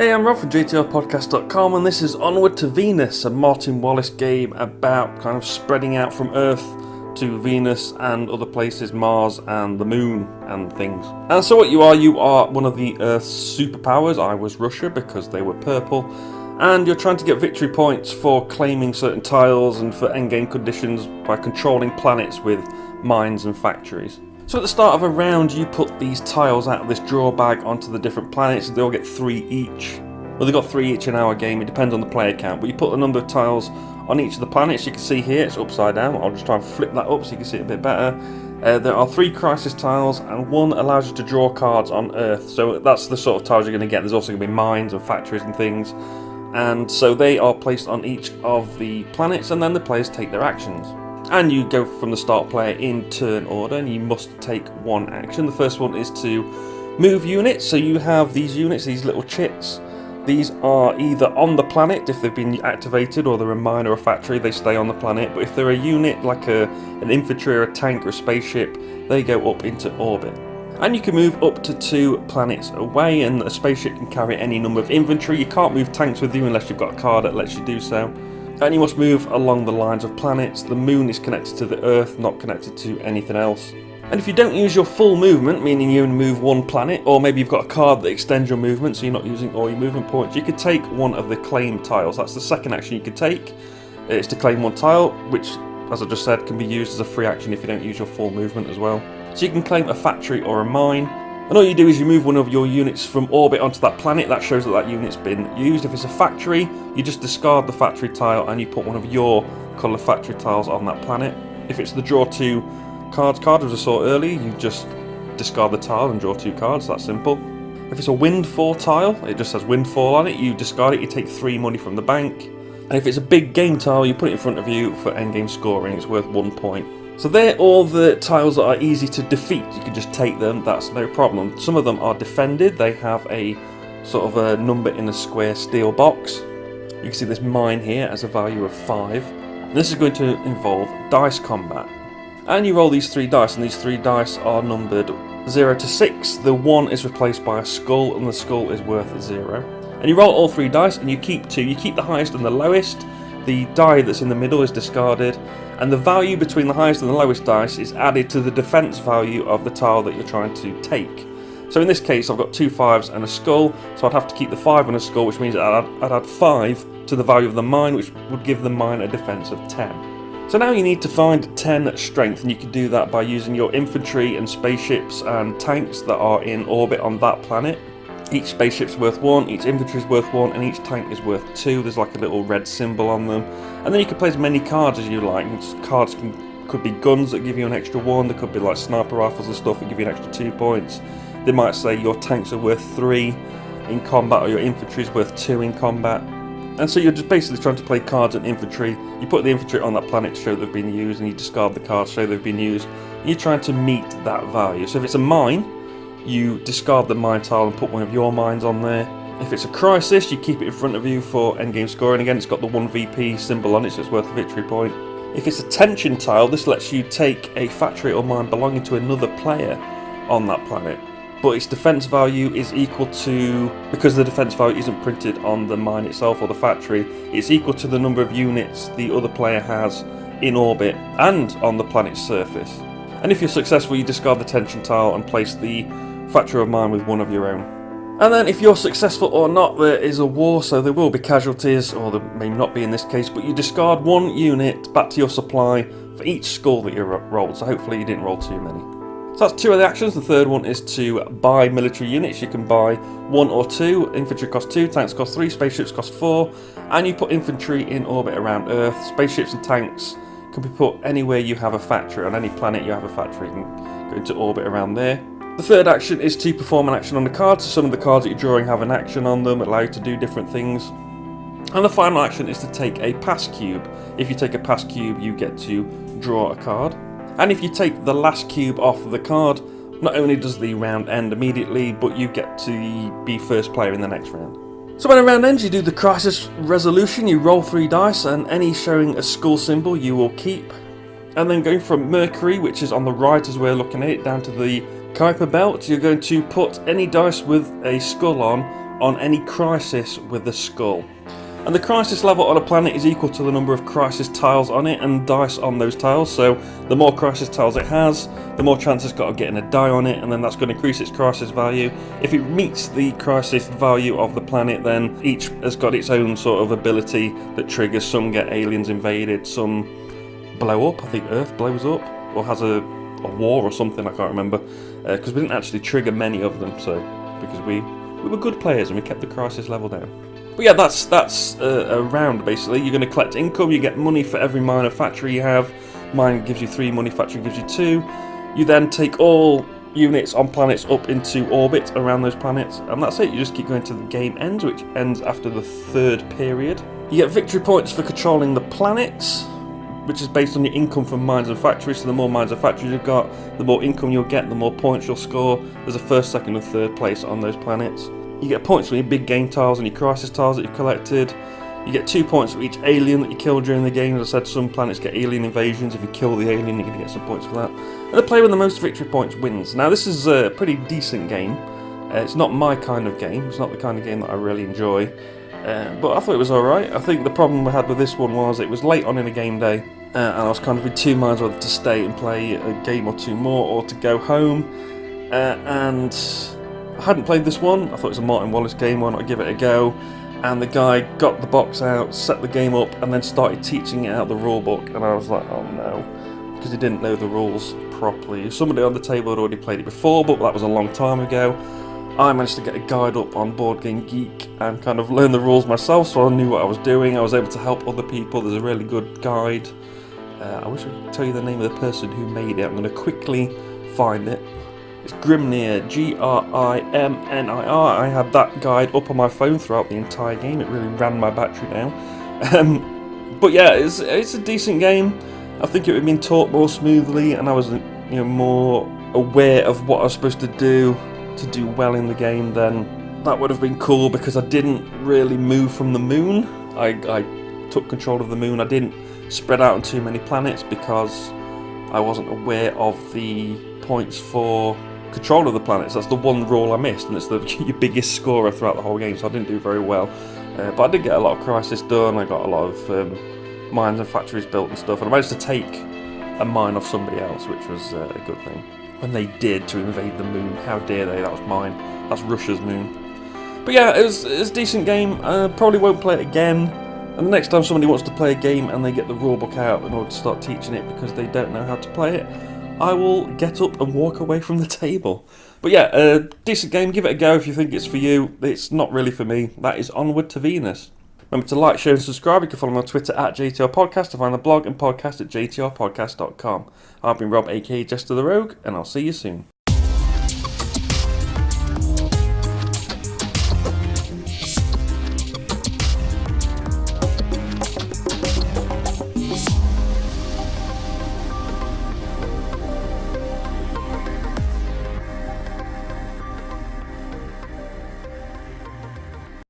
Hey, I'm Rob from JestaThaRogue and this is Onward to Venus, a Martin Wallace game about kind of spreading out from Earth to Venus and other places, Mars and the Moon and things. And so what you are one of the Earth's superpowers. I was Russia because they were purple. And you're trying to get victory points for claiming certain tiles and for endgame conditions by controlling planets with mines and factories. So at the start of a round, you put these tiles out of this draw bag onto the different planets. They all get 3 each. Well, they've got 3 each in our game. It depends on the player count. But you put a number of tiles on each of the planets. You can see here it's upside down. I'll just try and flip that up so you can see it a bit better. There are 3 crisis tiles, and 1 allows you to draw cards on Earth. So that's the sort of tiles you're going to get. There's also going to be mines and factories and things. And so they are placed on each of the planets, and then the players take their actions. And you go from the start player in turn order, and you must take 1 action. The first one is to move units. So you have these units, these little chits. These are either on the planet if they've been activated, or they're a mine or a factory, they stay on the planet. But if they're a unit like an infantry or a tank or a spaceship, they go up into orbit. And you can move up to 2 planets away, and a spaceship can carry any number of infantry. You can't move tanks with you unless you've got a card that lets you do so. And you must move along the lines of planets. The moon is connected to the Earth, not connected to anything else. And if you don't use your full movement, meaning you only move 1 planet, or maybe you've got a card that extends your movement so you're not using all your movement points, you could take 1 of the claim tiles. That's the second action you could take. It's to claim 1 tile, which, as I just said, can be used as a free action if you don't use your full movement as well. So you can claim a factory or a mine. And all you do is you move 1 of your units from orbit onto that planet. That shows that that unit's been used. If it's a factory, you just discard the factory tile and you put 1 of your colour factory tiles on that planet. If it's the draw 2 cards card, as I saw earlier, you just discard the tile and draw 2 cards. That's simple. If it's a windfall tile, it just says windfall on it. You discard it, you take 3 money from the bank. And if it's a big game tile, you put it in front of you for endgame scoring. It's worth 1 point. So they're all the tiles that are easy to defeat. You can just take them, that's no problem. Some of them are defended. They have a sort of a number in a square steel box. You can see this mine here has a value of 5. And this is going to involve dice combat. And you roll these 3 dice, and these 3 dice are numbered 0 to 6. The 1 is replaced by a skull, and the skull is worth 0. And you roll all 3 dice, and you keep 2. You keep the highest and the lowest. The die that's in the middle is discarded, and the value between the highest and the lowest dice is added to the defense value of the tile that you're trying to take. So in this case, I've got 2 5s and a skull, so I'd have to keep the 5 and a skull, which means I'd add 5 to the value of the mine, which would give the mine a defense of 10. So now you need to find 10 strength, and you can do that by using your infantry and spaceships and tanks that are in orbit on that planet. Each spaceship's worth 1, each infantry's worth 1, and each tank is worth 2. There's like a little red symbol on them. And then you can play as many cards as you like. Cards could be guns that give you an extra 1, there could be like sniper rifles and stuff that give you an extra 2 points. They might say your tanks are worth 3 in combat, or your infantry's worth 2 in combat. And so you're just basically trying to play cards and infantry. You put the infantry on that planet to show they've been used, and you discard the cards to show they've been used. And you're trying to meet that value. So if it's a mine, you discard the mine tile and put 1 of your mines on there. If it's a crisis, you keep it in front of you for endgame scoring. Again, it's got the 1 VP symbol on it, so it's worth a victory point. If it's a tension tile, this lets you take a factory or mine belonging to another player on that planet. But its defense value is equal to, because the defense value isn't printed on the mine itself or the factory, it's equal to the number of units the other player has in orbit and on the planet's surface. And if you're successful, you discard the tension tile and place the factory or mine with 1 of your own. And then if you're successful or not, there is a war, so there will be casualties, or there may not be in this case, but you discard 1 unit back to your supply for each skull that you rolled, so hopefully you didn't roll too many. So that's 2 of the actions. The third one is to buy military units. You can buy 1 or 2. Infantry cost 2, tanks cost 3, spaceships cost 4, and you put infantry in orbit around Earth. Spaceships and tanks can be put anywhere you have a factory. On any planet you have a factory, you can go into orbit around there. The third action is to perform an action on the cards. So some of the cards that you're drawing have an action on them, allow you to do different things. And the final action is to take a pass cube. If you take a pass cube, you get to draw a card. And if you take the last cube off of the card, not only does the round end immediately, but you get to be first player in the next round. So when a round ends, you do the crisis resolution. You roll 3 dice, and any showing a skull symbol you will keep. And then going from Mercury, which is on the right as we're looking at it, down to the Kuiper belt, you're going to put any dice with a skull on on any crisis with the skull. And the crisis level on a planet is equal to the number of crisis tiles on it and dice on those tiles. So the more crisis tiles it has, the more chance it's got of getting a die on it, and then that's going to increase its crisis value. If it meets the crisis value of the planet, then each has got its own sort of ability that triggers. Some get aliens invaded, some blow up. I think Earth blows up or has a war or something, I can't remember, because we didn't actually trigger many of them, so because we were good players and we kept the crisis level down. But yeah, that's a round basically. You're going to collect income, you get money for every mine or factory you have. Mine gives you 3 money, factory gives you 2. You then take all units on planets up into orbit around those planets, and that's it. You just keep going to the game ends, which ends after the 3rd period. You get victory points for controlling the planets, which is based on your income from mines and factories. So the more mines and factories you've got, the more income you'll get, the more points you'll score. There's a 1st, 2nd and 3rd place on those planets. You get points for your big game tiles and your crisis tiles that you've collected. You get 2 points for each alien that you kill during the game. As I said, some planets get alien invasions. If you kill the alien, you're going to get some points for that. And the player with the most victory points wins. Now this is a pretty decent game. It's not my kind of game. It's not the kind of game that I really enjoy. But I thought it was alright. I think the problem I had with this one was it was late on in a game day. And I was kind of in 2 minds whether to stay and play a game or 2 more or to go home. And I hadn't played this one. I thought it was a Martin Wallace game, why not give it a go? And the guy got the box out, set the game up, and then started teaching it out the rule book. And I was like, oh no, because he didn't know the rules properly. Somebody on the table had already played it before, but that was a long time ago. I managed to get a guide up on Board Game Geek and kind of learn the rules myself, so I knew what I was doing. I was able to help other people. There's a really good guide. I wish I could tell you the name of the person who made it. I'm going to quickly find it. It's Grimnir, Grimnir. I had that guide up on my phone throughout the entire game. It really ran my battery down. But yeah, it's a decent game. I think it would have been taught more smoothly, and I was more aware of what I was supposed to do well in the game. Then that would have been cool, because I didn't really move from the moon. I took control of the moon. I didn't spread out on too many planets because I wasn't aware of the points for control of the planets. That's the one rule I missed, and it's your biggest scorer throughout the whole game, so I didn't do very well. But I did get a lot of crisis done. I got a lot of mines and factories built and stuff, and I managed to take a mine off somebody else, which was a good thing. When they did to invade the moon, how dare they? That was mine. That's Russia's moon. But yeah, it was a decent game. Probably won't play it again. And the next time somebody wants to play a game and they get the rulebook out in order to start teaching it because they don't know how to play it, I will get up and walk away from the table. But yeah, decent game. Give it a go if you think it's for you. It's not really for me. That is Onward to Venus. Remember to like, share and subscribe. You can follow me on Twitter at JTRPodcast, to find the blog and podcast at jtrpodcast.com. I've been Rob, aka Jesta ThaRogue, and I'll see you soon.